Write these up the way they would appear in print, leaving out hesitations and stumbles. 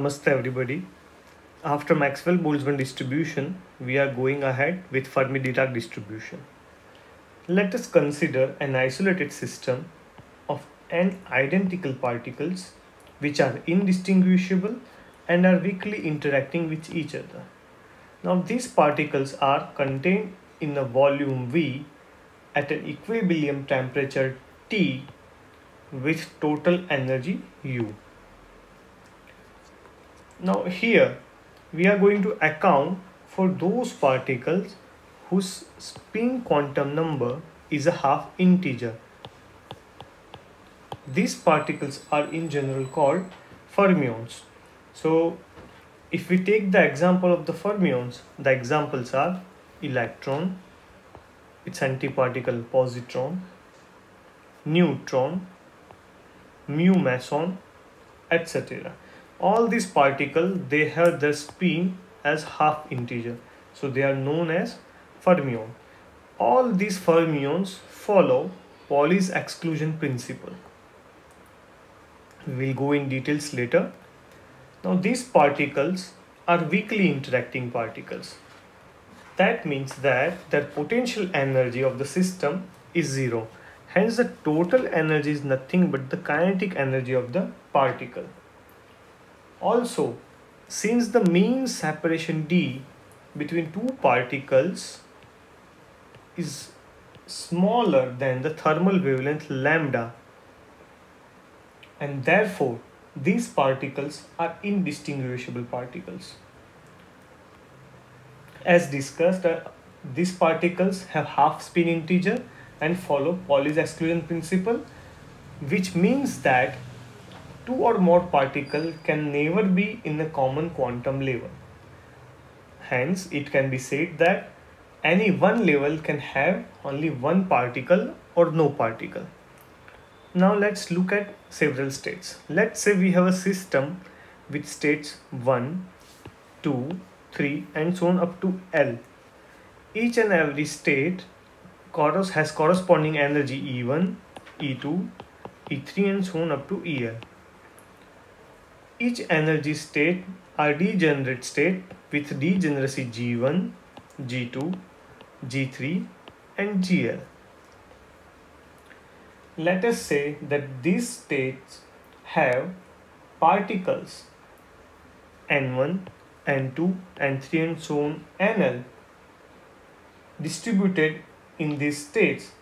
Namaste everybody. After Maxwell-Boltzmann distribution, we are going ahead with Fermi-Dirac distribution. Let us consider an isolated system of n identical particles which are indistinguishable and are weakly interacting with each other. Now these particles are contained in a volume V at an equilibrium temperature T with total energy U. Now here we are going to account for those particles whose spin quantum number is a half integer. These particles are in general called fermions. So if we take the example of the fermions, the examples are electron, its antiparticle positron, neutron, mu meson, etc. All these particles, they have their spin as half integer, so they are known as fermion. All these fermions follow Pauli's exclusion principle. We will go in details later. Now these particles are weakly interacting particles. That means that their potential energy of the system is zero. Hence the total energy is nothing but the kinetic energy of the particle. Also, since the mean separation d between two particles is smaller than the thermal wavelength lambda, and therefore these particles are indistinguishable particles. As discussed, these particles have half spin integer and follow Pauli's exclusion principle, which means that two or more particles can never be in a common quantum level. Hence, it can be said that any one level can have only one particle or no particle. Now let's look at several states. Let's say we have a system with states 1, 2, 3 and so on up to L. Each and every state has corresponding energy E1, E2, E3 and so on up to EL. Each energy state are degenerate state with degeneracy G1, G2, G3 and GL. Let us say that these states have particles N1, N2, N3 and so on NL distributed in these states.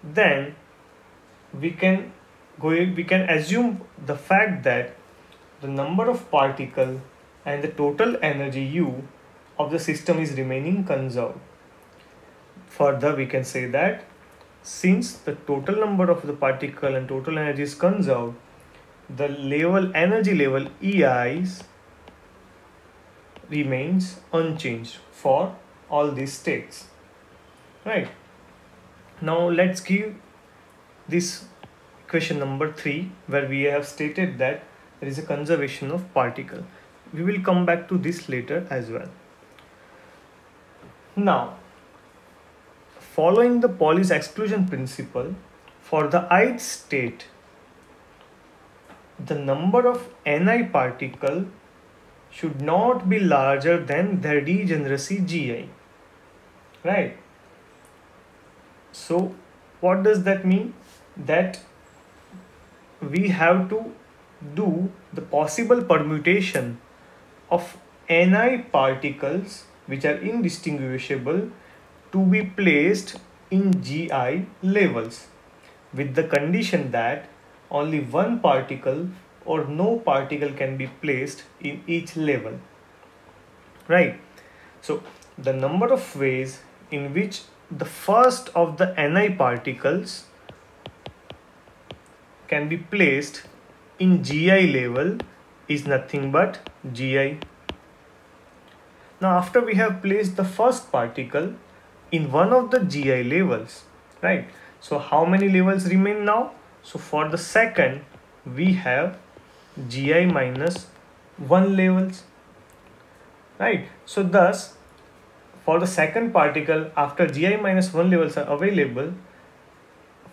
Then we can assume the fact that the number of particles and the total energy U of the system is remaining conserved. Further, we can say that since the total number of the particle and total energy is conserved, the energy level EIs remains unchanged for all these states. Right. Now let's give this equation number 3, where we have stated that there is a conservation of particle. We will come back to this later as well. Now, following the Pauli's exclusion principle, for the ith state, the number of Ni particle should not be larger than their degeneracy Gi. Right? So, what does that mean? That we have to do the possible permutation of Ni particles which are indistinguishable to be placed in Gi levels, with the condition that only one particle or no particle can be placed in each level. Right? So the number of ways in which the first of the Ni particles can be placed in Gi level is nothing but Gi. Now after we have placed the first particle in one of the Gi levels, right? So how many levels remain now? So for the second, we have Gi minus 1 levels, right? So thus, for the second particle, after Gi minus 1 levels are available,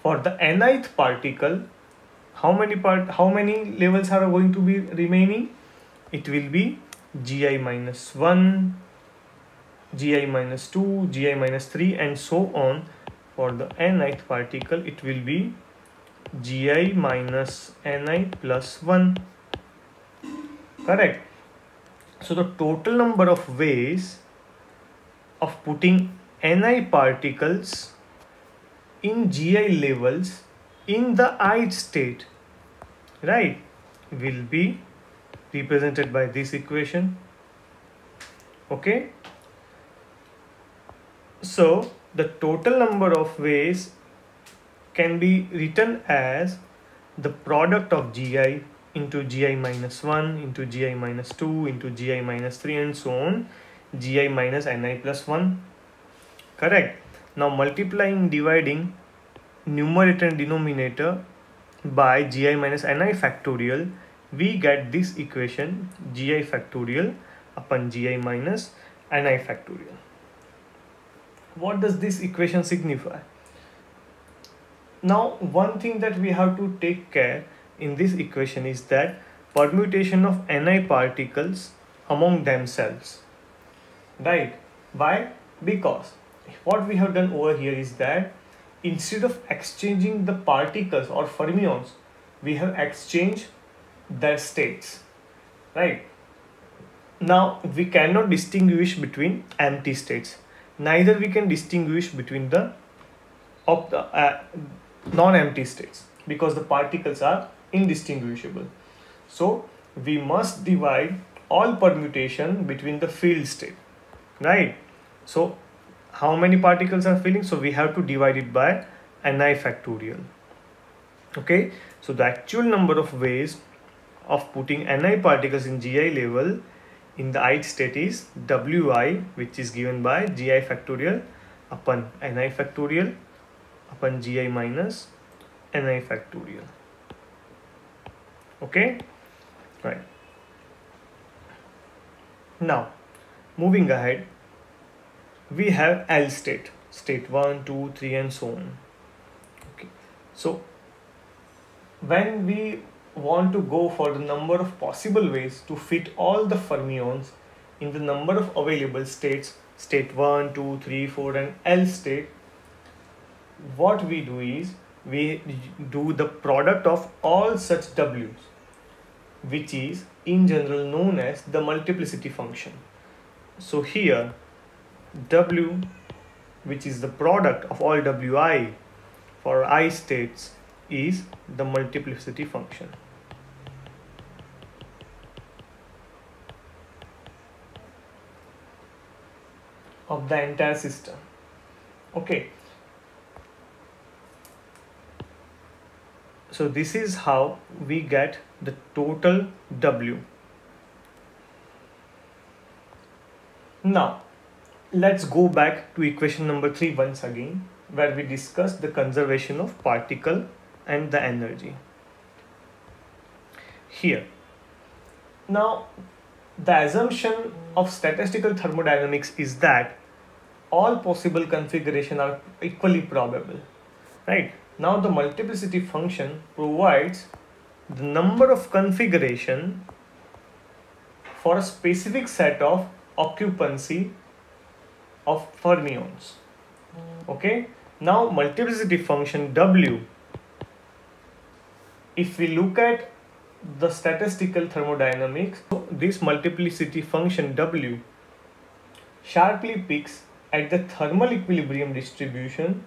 for the nth particle, how many levels are going to be remaining? it will be Gi minus 1, Gi minus 2, Gi minus 3 and so on. For the nth particle it will be Gi minus Ni plus 1. Correct. So the total number of ways of putting Ni particles in Gi levels in the ith state, right, will be represented by this equation. Okay. So the total number of ways can be written as the product of Gi into Gi minus 1 into Gi minus 2 into Gi minus 3 and so on, Gi minus Ni plus 1. Correct. Now multiplying, dividing numerator and denominator by Gi minus Ni factorial, we get this equation Gi factorial upon Gi minus Ni factorial. What does this equation signify? Now one thing that we have to take care in this equation is that permutation of Ni particles among themselves, right? Why? Because what we have done over here is that instead of exchanging the particles or fermions, we have exchanged their states, right? Now we cannot distinguish between empty states, neither we can distinguish between the non-empty states, because the particles are indistinguishable. So we must divide all permutation between the field state, right? So how many particles are filling? So we have to divide it by Ni factorial. Okay, so the actual number of ways of putting Ni particles in Gi level in the ith state is Wi, which is given by Gi factorial upon Ni factorial upon Gi minus Ni factorial. Okay, right. Now moving ahead, we have L state, state 1, 2, 3 and so on. Okay, so when we want to go for the number of possible ways to fit all the fermions in the number of available states, state 1, 2, 3, 4 and L state, what we do is we do the product of all such W's, which is in general known as the multiplicity function. So here W, which is the product of all Wi for I states, is the multiplicity function. Of the entire system. Okay. So this is how we get the total W. Now let's go back to equation number 3 once again, where we discussed the conservation of particle and the energy. Here, now the assumption of statistical thermodynamics is that all possible configurations are equally probable, right? Now the multiplicity function provides the number of configuration for a specific set of occupancy of fermions. Okay, now multiplicity function W, if we look at the statistical thermodynamics, so this multiplicity function W sharply peaks at the thermal equilibrium distribution,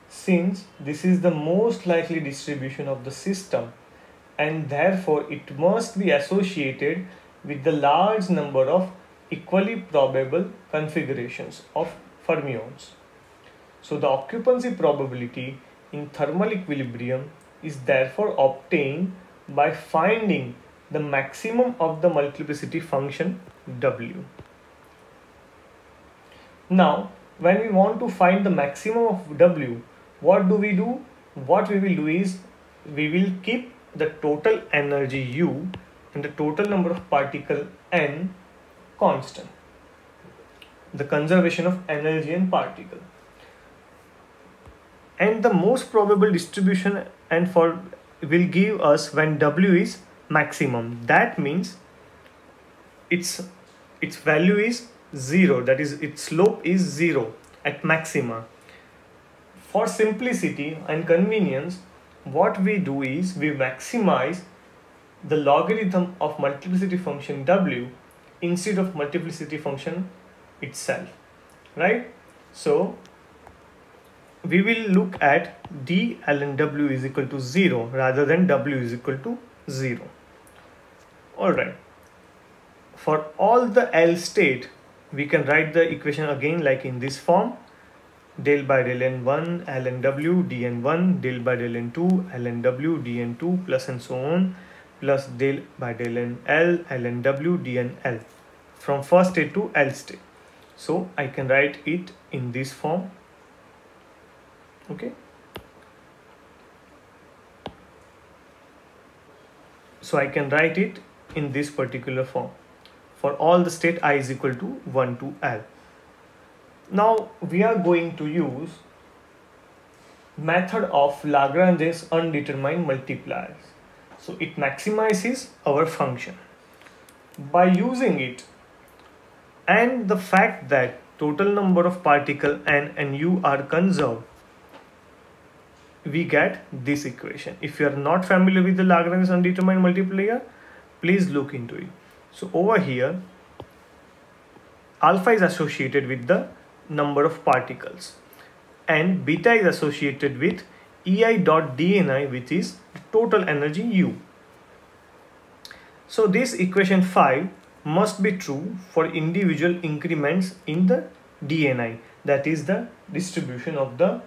since this is the most likely distribution of the system and therefore it must be associated with the large number of equally probable configurations of fermions. So the occupancy probability in thermal equilibrium is therefore obtained by finding the maximum of the multiplicity function W. Now when we want to find the maximum of W, what do we do? What we will do is we will keep the total energy U and the total number of particle N constant, the conservation of energy and particle, and the most probable distribution and for will give us when W is maximum. That means its value is 0, that is its slope is 0 at maxima. For simplicity and convenience, what we do is we maximize the logarithm of multiplicity function w instead of multiplicity function itself, right? So we will look at d ln w is equal to 0 rather than w is equal to 0. Alright, for all the L state, we can write the equation again like in this form: del by del n1 ln w dn1 del by del n2 ln w dn2 plus and so on, plus del by del n L ln w dnl from first state to L state. So I can write it in this form. Okay, so I can write it in this particular form for all the state I is equal to 1 to L. Now we are going to use method of Lagrange's undetermined multipliers. So it maximizes our function. By using it and the fact that total number of particle n and u are conserved, we get this equation. If you are not familiar with the Lagrange's undetermined multiplier, please look into it. So over here, alpha is associated with the number of particles and beta is associated with ei dot dni, which is total energy u. So this equation 5 must be true for individual increments in the dni, that is the distribution of the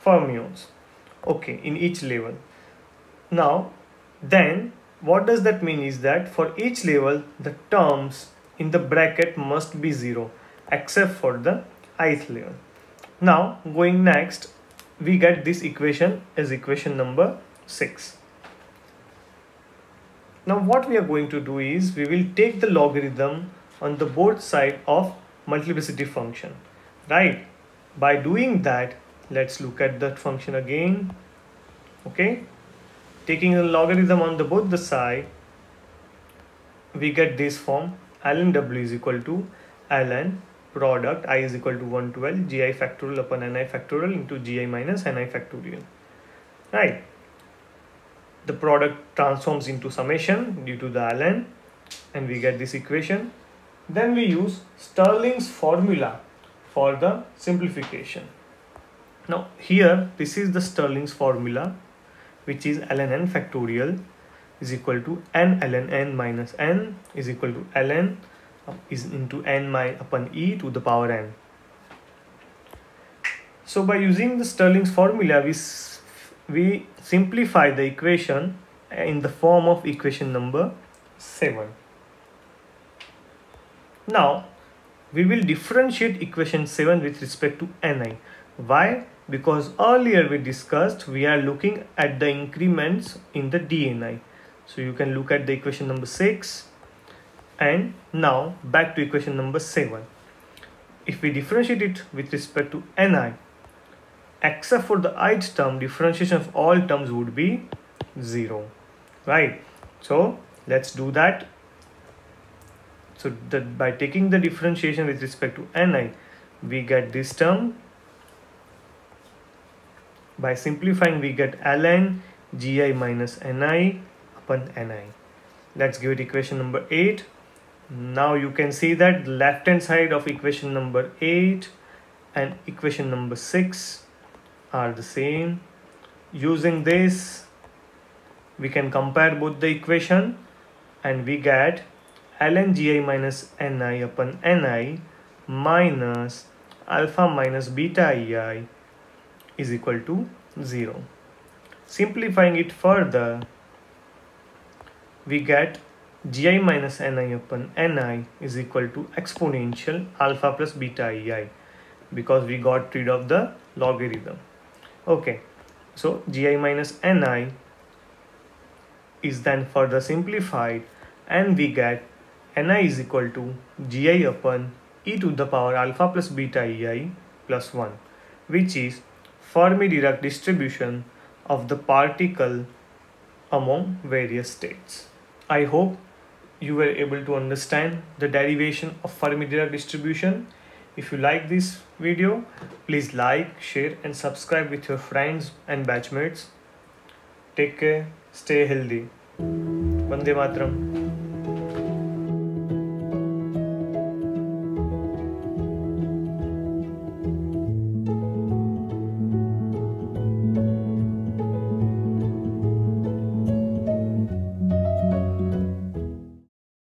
fermions, okay, in each level. Now then what does that mean is that for each level the terms in the bracket must be 0 except for the ith level. Now going next, we get this equation as equation number 6. Now what we are going to do is we will take the logarithm on the both side of multiplicity function, right? By doing that, let's look at that function again. Okay, taking the logarithm on the both the side, we get this form: ln w is equal to ln product I is equal to 1 to L gi factorial upon ni factorial into gi minus ni factorial, right? The product transforms into summation due to the ln and we get this equation. Then we use Stirling's formula for the simplification. Now here this is the Stirling's formula, which is ln n factorial is equal to n ln n minus n is equal to ln is into n upon e to the power n. So by using the Stirling's formula, we simplify the equation in the form of equation number 7. Now we will differentiate equation 7 with respect to ni. Why? Because earlier we discussed we are looking at the increments in the dni. So you can look at the equation number 6 and now back to equation number 7. If we differentiate it with respect to ni, except for the ith term, differentiation of all terms would be 0, right? So let's do that. So that by taking the differentiation with respect to ni, we get this term. By simplifying, we get ln gi minus ni upon ni. Let's give it equation number 8. Now you can see that the left hand side of equation number 8 and equation number 6 are the same. Using this, we can compare both the equation and we get ln gi minus ni upon ni minus alpha minus beta ei is equal to 0. Simplifying it further, we get gi minus ni upon ni is equal to exponential alpha plus beta ei because we got rid of the logarithm. Okay, so gi minus ni is then further simplified and we get ni is equal to gi upon e to the power alpha plus beta ei plus 1, which is Fermi-Dirac distribution of the particle among various states. I hope you were able to understand the derivation of Fermi-Dirac distribution. If you like this video, please like, share and subscribe with your friends and batchmates. Take care, stay healthy. Vande Mataram.